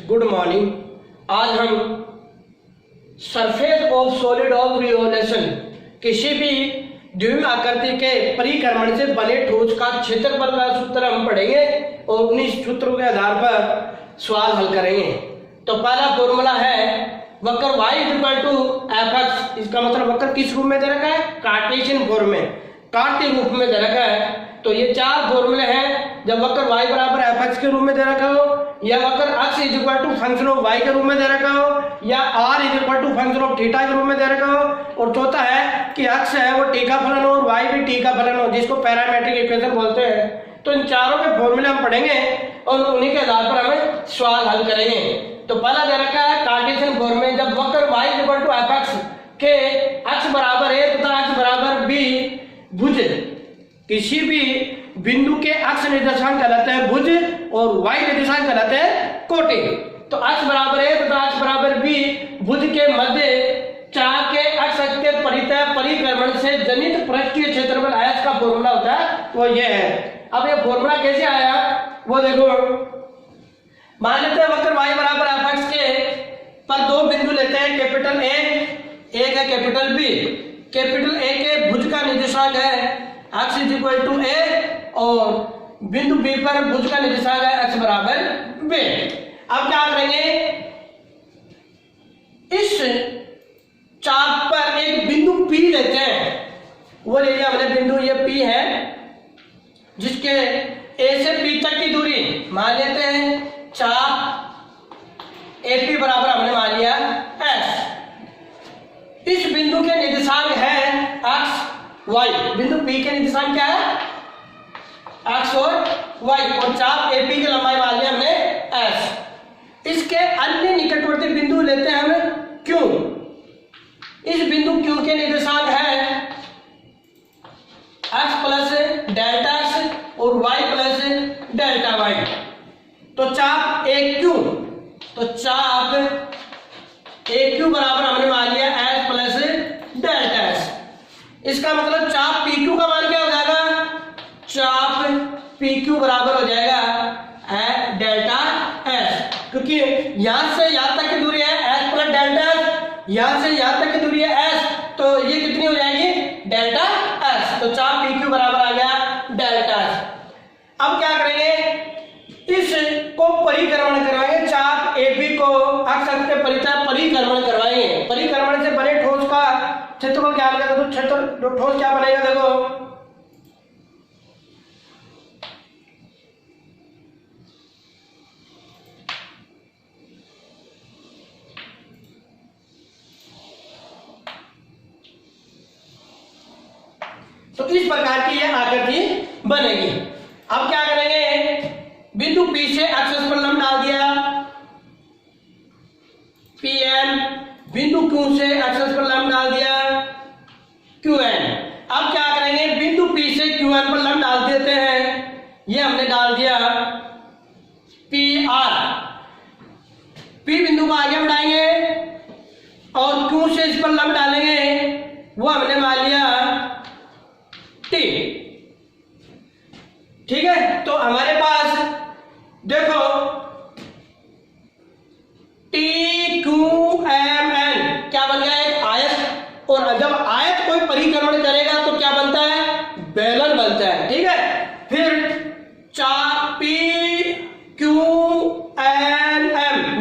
Good morning. आज हम surface of solid of revolution, किसी भी द्विम आकृति के परिक्रमण से बने ठोस का क्षेत्रफल का सूत्र हम पढ़ेंगे और उन्हीं सूत्रों के आधार पर सवाल हल करेंगे। तो पहला फॉर्मूला है वक्र y equal to F X. इसका मतलब वक्र किस रूप में दे रखा है? कार्टेशियन फॉर्म में, कार्तीय रूप में दे रखा है। तो ये चार फॉर्मूले हैं। जब वक्र y बराबर एफ एक्स के रूप में दे रखा हो, या वक्र x is equal to function of y के रूप में दे रखा हो, या r is equal to function of theta के रूप में दे रखा हो, और चौथा है कि x है वो t का फलन हो और y भी t का फलन हो, जिसको पैरामेट्रिक इक्वेशन बोलते हैं। तो इन चारों के फॉर्मूले हम पढ़ेंगे और उन्हीं के आधार पर हमें सवाल हल करेंगे। तो पहला दे रखा है कार्टेशियन फॉर्म में, जब वक्र y is equal to F X के x बराबर a तथा x बराबर b भुज किसी भी बिंदु के x निर्देशांक कहलाते हैं भुज और y निर्देशांक कहलाते हैं कोटि। तो x बराबर a तथा x बराबर b भुज के मध्य चाप के x अक्ष के परितः परिक्रमण से जनित पृष्ठीय क्षेत्रफल आयत का फॉर्मूला होता है, वो ये है। अब ये फॉर्मूला कैसे आया वो देखो। मान लेते हैं वक्र y बराबर एफ एक्स के पर दो बिंदु लेते हैं, कैपिटल A, एक है कैपिटल B। कैपिटल A के भुज का निर्देशांक है x is equal to a और बिंदु B पर भुज का निर्देशांक है x बराबर b। अब क्या करेंगे, इस चाप पर एक बिंदु P लेते हैं। वो ले लिया हमने बिंदु, ये P है, जिसके A से P तक की दूरी मान लेते हैं चाप AP बराबर हमने मान लिया s। इस बिंदु के निर्देशांक है x y। बिंदु P के निर्देशांक क्या है? x और y, और चाप AP की लंबाई मान लिया हमने s। इसके अन्य निकटवर्ती बिंदु लेते हैं हम Q। इस बिंदु Q के निर्देशांक है x प्लस डेल्टा x और y प्लस डेल्टा y। तो चाप AQ, तो चाप AQ बराबर हमने मान लिया s प्लस डेल्टा s। इसका मतलब चाप PQ का मान क्या हो जाएगा? चाप PQ बराबर हो जाएगा डेल्टा s, क्योंकि यहां से यहां तक की दूरी है s प्लस डेल्टा s, यहां से यहां तक की दूरी है s, तो ये कितनी हो जाएगी? Delta s। तो चाप PQ बराबर आ गया डेल्टा s। अब क्या करेंगे, इसको परिक्रमण करवाएंगे, चाप AB को x अक्ष के परितः परिक्रमण करवाएंगे। परिक्रमण से बने ठोस का क्षेत्रफल क्या बनेगा? तो क्षेत्र जो ठोस क्या बनेगा देखो, तो इस प्रकार की यह आकृति बनेगी। अब क्या करेंगे, बिंदु P से एक्स पर लंब डाल दिया Pn, बिंदु Q से एक्स पर लंब डाल दिया Qn। अब क्या करेंगे, बिंदु P से Qn पर लंब डाल देते हैं, ये हमने डाल दिया PR। P बिंदु को आगे बढ़ाएंगे और Q से इस पर लंब डालेंगे, वो हमने मान लिया T। ठीक है, तो हमारे पास देखो TQMN क्या बन गया? एक आयत। और जब आयत कोई परिक्रमण करेगा तो क्या बनता है? बेलन बनता है। ठीक है, फिर चाप PQNM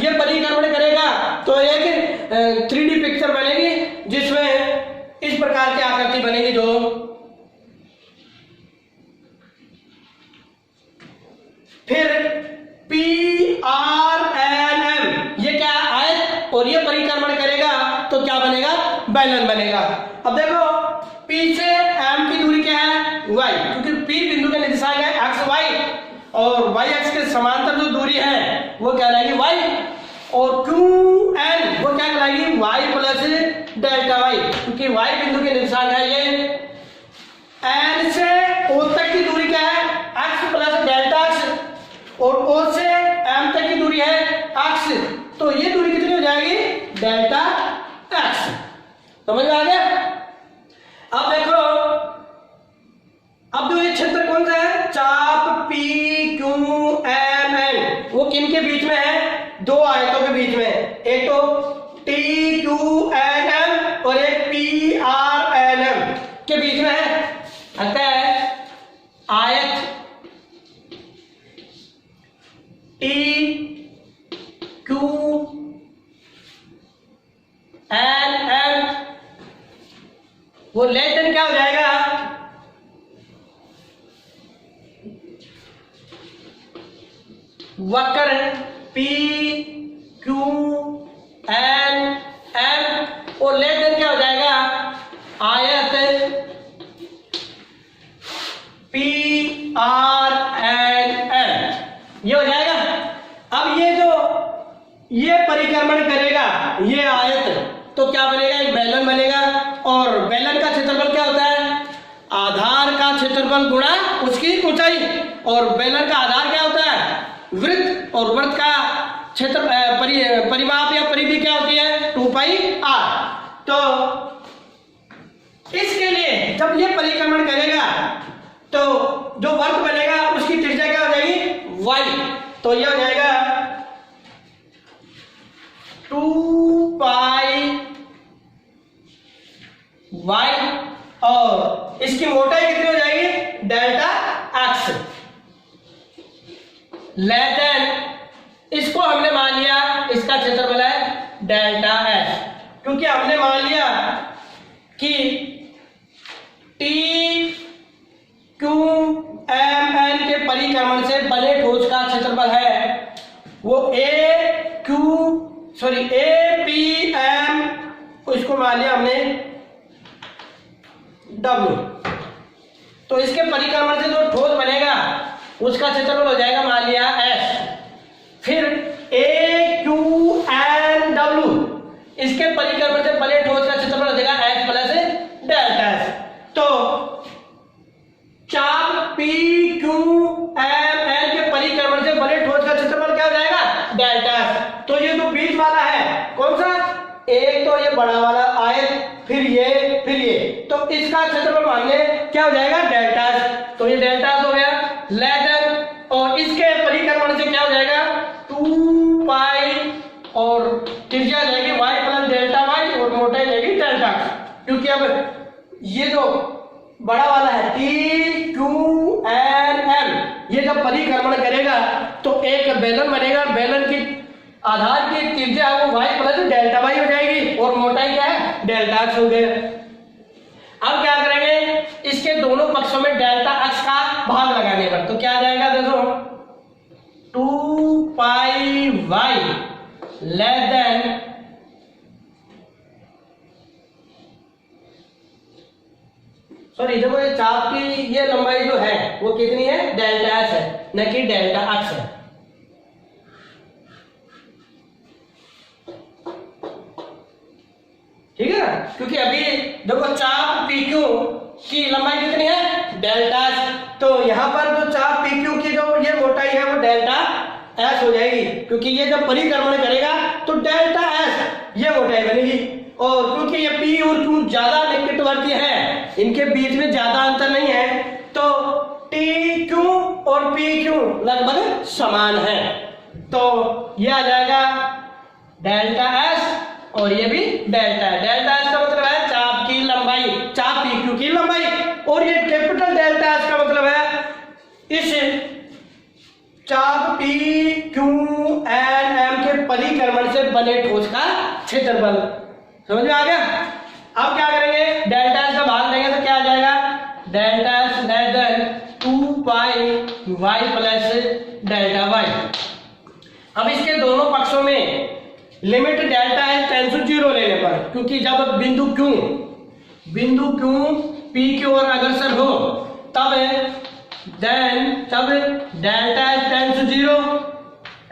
ये परिक्रमण करेगा तो एक 3D पिक्चर बनेगी, जिसमें इस प्रकार की आकृति बनेगी। जो फिर PRNM ये क्या है? आयत, और ये परिक्रमण करेगा तो क्या बनेगा? बेलन बनेगा। अब देखो P से M की दूरी क्या है? y, क्योंकि P बिंदु का निर्देशांक है x y, और y अक्ष के समांतर जो दूरी है वो क्या रहेगी? y, और QN वो क्या कहलाएगी? y प्लस डेल्टा y, क्योंकि y बिंदु के निर्देशांक है ये। N से O तक की दूरी क्या है? x प्लस डेल्टा x, और O से M तक की दूरी है x, तो ये दूरी कितनी हो जाएगी? Delta x। समझ में आ गया? अब देखो, अब जो ये क्षेत्र कौन सा है? चाप PQMN वो किन के बीच में है? दो आयतों के बीच में, एक तो TQNM और एक PRNM के बीच में है, अतः आयत TQNM वो लेस देन क्या हो जाएगा, वक्र PQNM और लेस देन क्या हो जाएगा, आयत PRNM, ये हो जाएगा। अब ये परिक्रमण करेगा ये आयत, तो क्या बनेगा, एक बेलन बनेगा, और बेलन का क्षेत्रफल क्या होता है, आधार का क्षेत्रफल गुणा उसकी ऊंचाई, और बेलन का आधार क्या होता है, वृत्त, और वृत्त का क्षेत्र परिमाप या परिधि क्या होती है, 2πr। तो इसके लिए जब ये परिक्रमण करेगा तो जो वर्ग बनेगा उसकी त्रिज्या क्या हो जाएगी, y, तो ये हो जाएगा 2πy, और इसकी मोटाई कितनी हो जाएगी, डेल्टा x, लेस देन, इसको हमने मान लिया इसका क्षेत्रफल है डेल्टा s, क्योंकि हमने मान लिया कि TQMN के परिक्रमण से बने ठोस का क्षेत्रफल है वो APM, उसको मान लिया हमने W, तो इसके परिक्रमण से जो ठोस बनेगा उसका क्षेत्रफल हो जाएगा मान लिया S, फिर AQNW, इसके परिक्रमण से बने ठोस का क्षेत्रफल हो जाएगा S प्लस डेल्टा S। तो चाप PQMN के परिक्रमण से बने ठोस का क्षेत्रफल क्या हो जाएगा, डेल्टा S। तो ये जो बीच वाला है कौन सा, एक तो ये बड़ा वाला आयत, फिर ये, तो इसका क्षेत्रफल मान ले क्या हो जाएगा, डेल्टा S, तो ये डेल्टा S हो गया, लेस देन, और इसके परिक्रमण से क्या हो जाएगा 2π, और त्रिज्या जाएगी y प्लस डेल्टा y, और मोटाई जाएगी डेल्टा x, क्योंकि अब ये जो बड़ा वाला है TQNM, ये जब परिक्रमण करेगा तो एक बेलन बनेगा, बेलन की आधार की त्रिज्या वो y प्लस डेल्टा y हो जाएगी, और मोटाई क्या है, डेल्टा x हो गया। अब क्या करेंगे, इसके दोनों पक्षों में डेल्टा x का भाग लगाने पर, तो क्या आ जाएगा, देखो 2πy लेस देन देखो ये चाप की ये लंबाई जो है वो कितनी है, डेल्टा s है, न कि डेल्टा x है। ठीक है ना, क्योंकि अभी देखो चाप PQ की लंबाई कितनी है, डेल्टा s, तो यहाँ पर जो चाप PQ की जो ये मोटाई है वो डेल्टा s हो जाएगी, क्योंकि ये जब परिक्रमण करेगा तो डेल्टा s ये मोटाई बनेगी, और क्योंकि ये P और Q ज्यादा निकटवर्ती है, इनके बीच में ज्यादा अंतर नहीं है, तो TQ और PQ लगभग समान है, तो ये आ जाएगा डेल्टा s, और ये भी डेल्टा है। डेल्टा s का मतलब है चाप की लंबाई, चाप PQ की लंबाई, और ये कैपिटल डेल्टा s का मतलब है इस चाप PQNM के परिक्रमण से बने ठोस का क्षेत्रफल। समझ में आ गया। अब क्या करेंगे, डेल्टा s का भाग देंगे तो क्या आ जाएगा, delta s less than 2πy plus delta y। अब इसके दोनों पक्षों में limit delta s tends to 0 लेने पर, क्योंकि जब बिंदु Q P की ओर अग्रसर हो तब delta s tends to 0,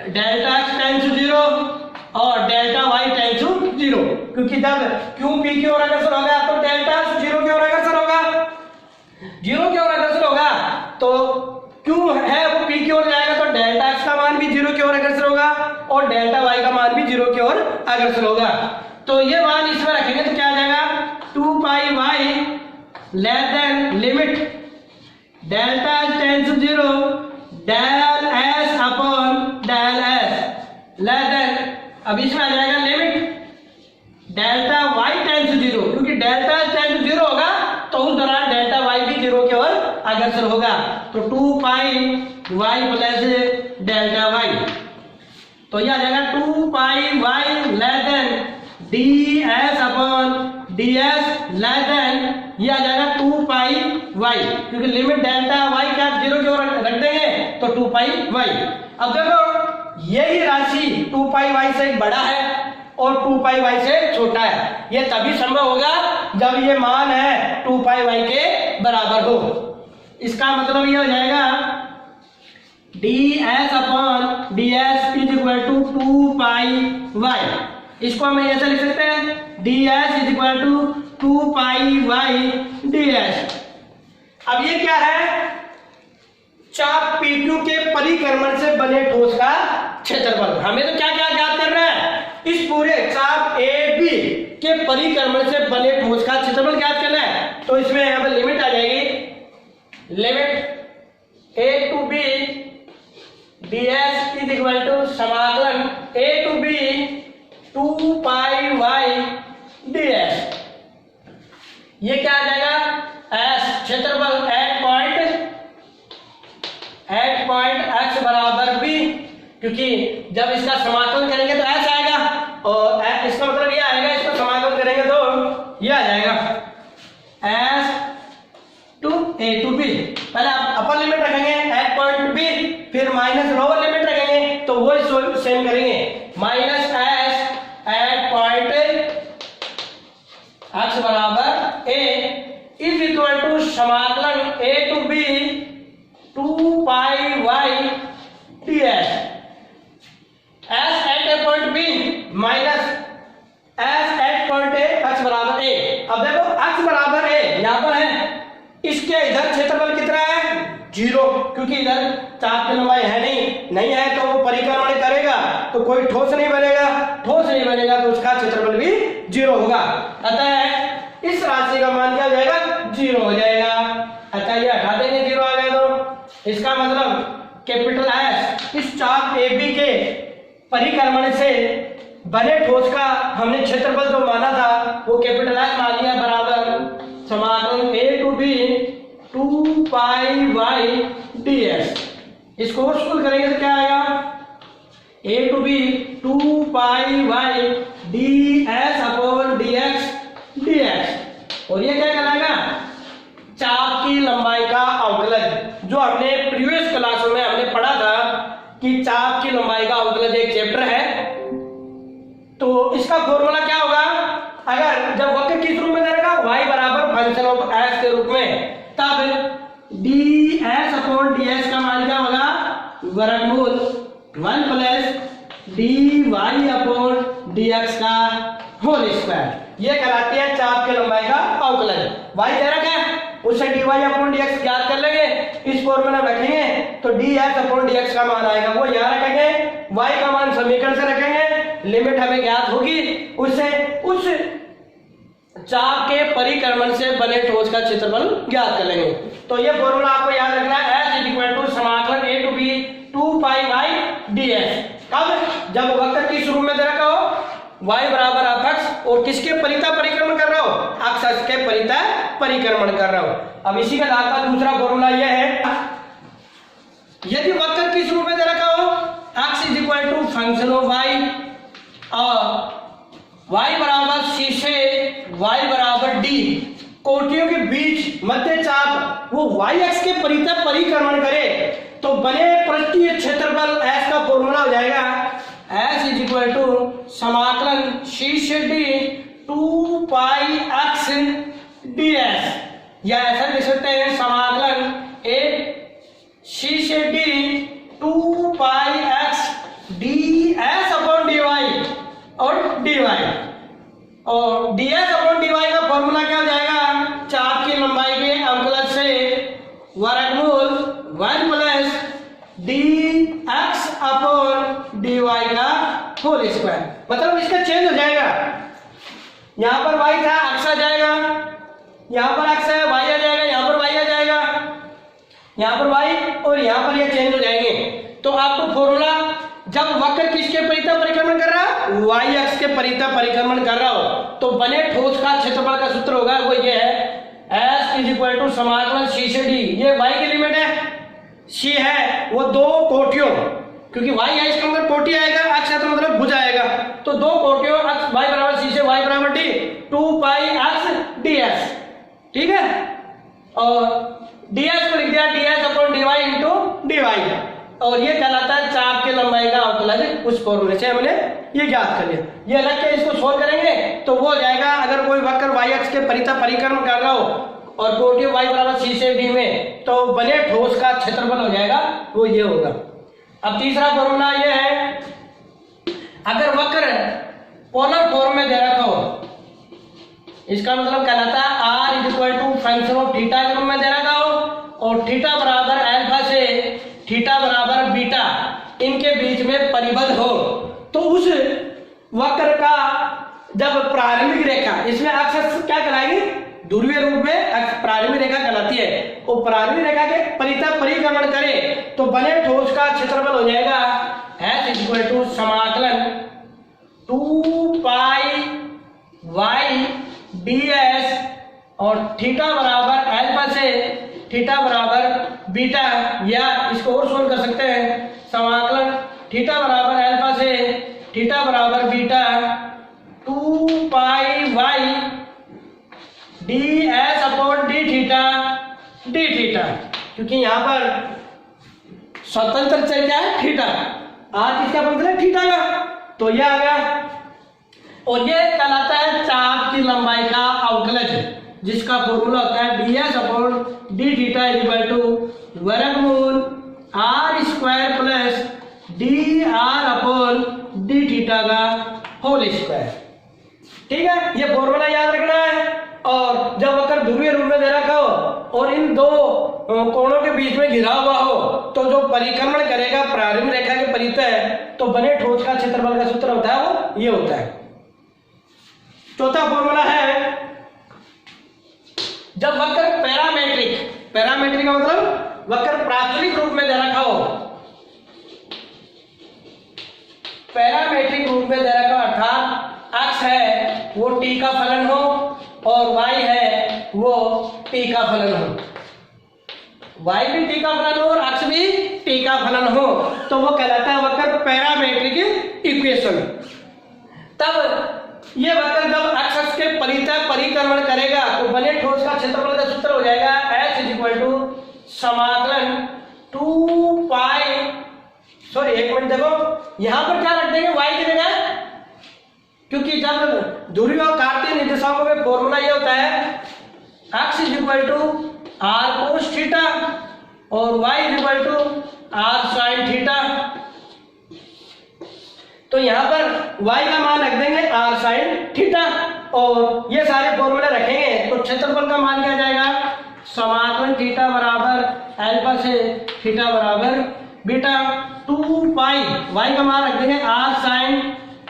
delta x tends to 0 और डेल्टा y टेंड्स टू 0, क्योंकि जब Q P की ओर अग्रसर होगा तो डेल्टा 0 की ओर अग्रसर होगा, 0 की ओर अग्रसर होगा तो Q है वो P की ओर जाएगा, तो डेल्टा x का मान भी 0 की ओर अग्रसर होगा और डेल्टा y का मान भी 0 की ओर अग्रसर होगा। तो ये मान इसमें रखेंगे तो क्या आ जाएगा, 2πy less than limit delta s tends to 0 del s upon del s less than, अब इसमें आ जाएगा limit delta Y tends to zero, क्योंकि डेल्टा टेंड्स टू जीरो होगा तो उस दौरान डेल्टा वाई भी जीरो की ओर अग्रसर होगा। तो 2 pi y plus delta y, तो यह आ जाएगा 2 pi y less than d S upon D s less than, यह आ जाएगा 2 पाई वाई, क्योंकि लिमिट डेल्टा वाई क्या जीरो की ओर रख देंगे तो 2 पाई वाई। अब देखो यही राशि 2 पाई वाई से बड़ा है और 2 पाई वाई से छोटा है, यह तभी संभव होगा जब ये मान है 2 पाई वाई के बराबर हो। इसका मतलब यह हो जाएगा D S upon D S is equal to 2 pi Y. इसको हम ऐसे लिख सकते हैं D S is equal to 2 pi Y D S. अब ये क्या है, चाप PQ के परिक्रमण से बने ठोस का क्षेत्रफल। हमें तो क्या क्या ज्ञात करना है, इस पूरे चाप AB के परिक्रमण से बने ठोस का क्षेत्रफल ज्ञात करना है। तो इसमें यहाँ पर लिमिट आ जाएगी, limit A to B ds is equal to समाकलन A to B 2 pi Y ds। ये क्या आ जाएगा, S क्षेत्रफल एट पॉइंट x बराबर b, क्योंकि जब इसका समाकलन करेंगे तो s आएगा और इसका मतलब ये आएगा, इसका समाकलन करेंगे तो ये आ जाएगा s to a to b। पहले अपर लिमिट रखेंगे एट पॉइंट b, फिर माइनस लोअर लिमिट रखेंगे तो वो सेम करेंगे, minus s at point x बराबर a इज इक्वल टू समाकलन a to b 2 pi Y D S. S at A point B minus S at point A X बराबर A. अब देखो x बराबर ए यहां पर है, इसके इधर क्षेत्रफल कितना है 0, क्योंकि इधर चाप की लंबाई है नहीं है तो वो परिक्रमण करेगा तो कोई ठोस नहीं बनेगा, ठोस नहीं बनेगा तो उसका क्षेत्रफल भी 0 होगा। अतः इस राशि का मान क्या हो जाएगा 0 हो जाएगा। अतः ये हटा देंगे 0 आ गए तो इसका मतलब कैपिटल एस इस चाप AB के परिक्रमण से बने ठोस का हमने क्षेत्रफल जो माना था वो कैपिटल एस मान लिया, बराबर समाकलन A to B 2 pi Y ds। इसको स्कूल करेंगे तो क्या आएगा, A to B 2 pi Y ds upon dx dx। और ये क्या कहलाएगा, चाप की लंबाई का अवकलज। जो हमने प्रीवियस क्लासों में हमने पढ़ा था कि चाप की लंबाई का अवकलज एक चैप्टर है, तो इसका फॉर्मूला क्या होगा, अगर जब वक्र किस रूप में दे रखा y बराबर फंक्शन ऑफ s के रूप में, तब ds अपॉन ds का मान क्या होगा, वर्गमूल 1 प्लस dy अपॉन dx का होल स्क्वायर। ये कहलाती है चाप की लंबाई का अवकलज। y दे रखा है उससे dy अपॉन dx ज्ञात कर लेंगे, इस फॉर्मूला में रखेंगे तो ds अपॉन dx का मान आएगा, वो यहाँ रखेंगे, y का मान समीकरण से रखेंगे, लिमिट हमें ज्ञात होगी, उससे उस चाप के परिक्रमण से बने ठोस का क्षेत्रफल ज्ञात कर लेंगे। तो ये फॉर्मूला आपको याद रखना है, s इज इक्वल टू समाकलन A to B 2 pi Y ds। कब, जब वक्र किस रूप में दे रखा हो, y बराबर f और किसके परिता परिक्रमण कर रहा हो, अक्ष के परिता परिक्रमण कर रहा हो। अब इसी का आधार पर दूसरा फॉर्मूला यह है, यदि वक्र किस रूप में दे रखा हो, x is equal to function of y और y बराबर c से y बराबर d, कोटियों के बीच मध्य चाप वो y अक्ष के परिता परिक्रमण करे तो बने पृष्ठीय क्षेत्रफल s का फॉर्मूला हो जाएगा s इज इक्वल टू समाकलन c से d 2 पाई x ds, या ऐसा लिख सकते हैं समाकलन a c से d 2 पाई x ds अपॉन dy और dy, और ds अपॉन dy का फॉर्मूला क्या हो जाएगा, चाप की लंबाई के अवकलज से वर्गमूल 1 प्लस dx अपॉन dy का होल स्क्वायर। मतलब इसका चेंज हो जाएगा, यहाँ पर y था x आ जाएगा, यहाँ पर x है y आ जाएगा, यहाँ पर y आ जाएगा, यहाँ पर y और यहाँ पर ये चेंज हो जाएंगे। तो आपको फॉर्मूला जब वक्र किसके परितः परिक्रमण कर रहा है, y अक्ष के परितः परिक्रमण कर रहा हो, तो बने ठोस का क्षेत्रफल का सूत्र होगा वो ये है S इज इक्वल टू समाकलन c से d। ये y की लिमिट है, c है वो दो कोटियों, क्योंकि y है इसका मतलब कोटि आएगा, अक्ष है तो मतलब भुज आएगा, तो दो कोटियों अक्ष y बराबर c से y बराबर d, 2 पाई अक्ष ds, ठीक है। और ds को लिख दिया ds upon dy into dy, और ये कहलाता है चाप की लंबाई का अवकलज। उस फॉर्मूले से हमने ये ज्ञात कर लिया। ये अलग के इसको सोल्व करेंगे तो वो हो जाएगा, अगर कोई वक्र y अक्ष के परितः परिक्रमण कर रहा हो और कोटि y बराबर c से d में, तो बने ठोस का क्षेत्रफल हो जाएगा वो ये होगा। अब तीसरा फॉर्मूला ये है, अगर वक्र पोलर फॉर्म में दे रखा हो, इसका मतलब कहलाता है r is equal to function of theta के रूप में दे रखा हो, और थीटा बराबर अल्फा से थीटा बराबर बीटा इनके बीच में परिबद्ध हो, तो उस वक्र का जब प्रारंभिक रेखा, इसमें अक्ष क्या कहलाएगी, ध्रुवीय रूप में अक्ष प्रारंभिक रेखा कहलाती है, वो प्रारंभिक रेखा के परितः परिक्रमण करे तो बने ठोस का क्षेत्रफल हो जाएगा S इज इक्वल टू समाकलन 2 पाई y ds, और थीटा बराबर अल्फा से थीटा बराबर बीटा, या इसको और सोल्व कर सकते हैं, समाकलन थीटा बराबर अल्फा से थीटा बराबर बीटा 2 पाई y ds upon d theta, क्योंकि यहाँ पर स्वतंत्र चर क्या है, थीटा, r किसका फंक्शन है, थीटा का, तो यह आ गया। और ये कहलाता है चाप की लंबाई का अवकलज, जिसका फॉर्मूला होता है ds upon d theta is equal to वर्गमूल r square plus dr upon d theta का होल स्क्वायर, ठीक है। ये फॉर्मूला याद रखना है। और जब वक्र ध्रुवीय रूप में दे रखा हो और इन दो कोणों के बीच में घिरा हुआ हो, तो जो परिक्रमण करेगा प्रारंभिक रेखा के परितः, तो बने ठोस का क्षेत्रफल का सूत्र होता है वो ये होता है। चौथा फॉर्मूला है, जब वक्र पैरामेट्रिक का मतलब वक्र प्राथमिक रूप में दे रखा हो, पैरामेट्रिक रूप में दे रखा, अर्थात अक्ष है वो t का फलन हो और y है वो t का फलन हो, y भी t का फलन हो और अक्ष भी t का फलन हो, तो वो कहलाता है वक्र पैरामेट्रिक इक्वेशन। तब ये वक्र जब अक्ष के परितः परिक्रमण करेगा तो बने ठोस का क्षेत्रफल का सूत्र हो जाएगा S इज इक्वल टू समाकलन 2 पाई, सॉरी एक मिनट देखो, यहां पर क्या रख देंगे y की जगह, क्योंकि जब ध्रुवीय और कार्तीय निर्देशांकों में फॉर्मूला ये होता है x is equal to r cos theta और y is equal to r sin theta, तो यहां पर y का मान रख देंगे r sin थीटा, और ये सारे फॉर्मूले रखेंगे तो क्षेत्रफल का मान क्या जाएगा, समाकलन थीटा बराबर अल्फा से थीटा बराबर बीटा 2 पाई, y का मान रख देंगे r sin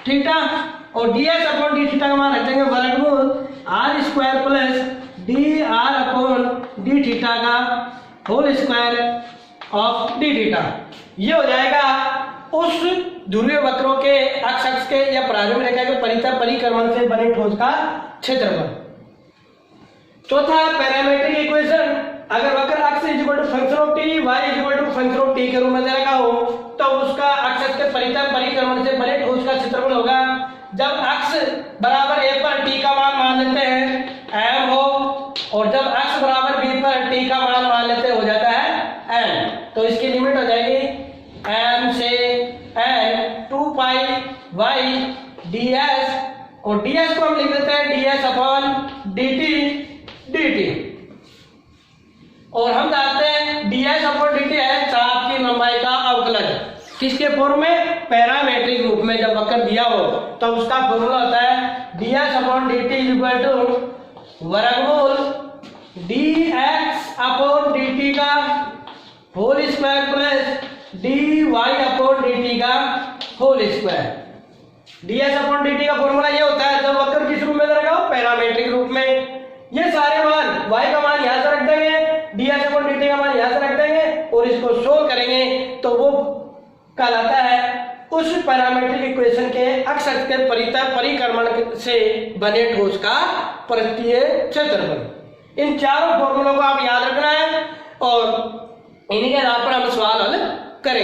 थीटा, और ds अपॉन d थीटा का मान रख देंगे वर्गमूल r square plus dr upon d theta का whole square of d theta. ये हो जाएगा उस ध्रुवीय वक्रों के अक्ष के या प्रारंभिक रेखा के परितः परिक्रमण से बने ठोस का क्षेत्रफल। चौथा पैरामेट्रिक इक्वेशन, अगर वक्र अक्ष is equal to function of t, y is equal to function of t के रूप में दे रखा हो, तो उसका अक्ष के परितः परिक्रमण से बने ठोस का क्षेत्रफल होगा, जब अक्ष बराबर a पर t का मान लेते हैं m हो, और जब अक्ष बराबर b पर t का मान लेते हो जाता है n, तो इसकी लिमिट हो जाएगी m से n 2 पाई y ds, और ds को हम लिख देते हैं ds अपॉन dt, और हम जानते हैं ds अपॉन dt है चाप की लंबाई का अवकलज, किसके फॉर्म में, पैरामेट्रिक रूप में जब वक्र दिया हो तो उसका फॉर्मूला होता है ds upon dt is equal to वर्गमूल dx अपॉन dt का whole square plus dy upon dt का whole square. ds upon dt का फॉर्मूला ये होता है जब वक्र किस रूप में दे रखा हो, पैरामेट्रिक रूप में। ये सारे मान y का मान यहां से रख देंगे, ds अपॉन dt का मान यहां से रख देंगे, और इसको सोल्व करेंगे तो वो कहलाता है उस पैरामीट्रिक इक्वेशन के अक्ष अक्ष के परिक्रमण से बने ठोस का पृष्ठीय क्षेत्रफल। इन चारों फॉर्मूलों को आप याद रखना है और इन्हीं के आधार पर हम सवाल हल करेंगे।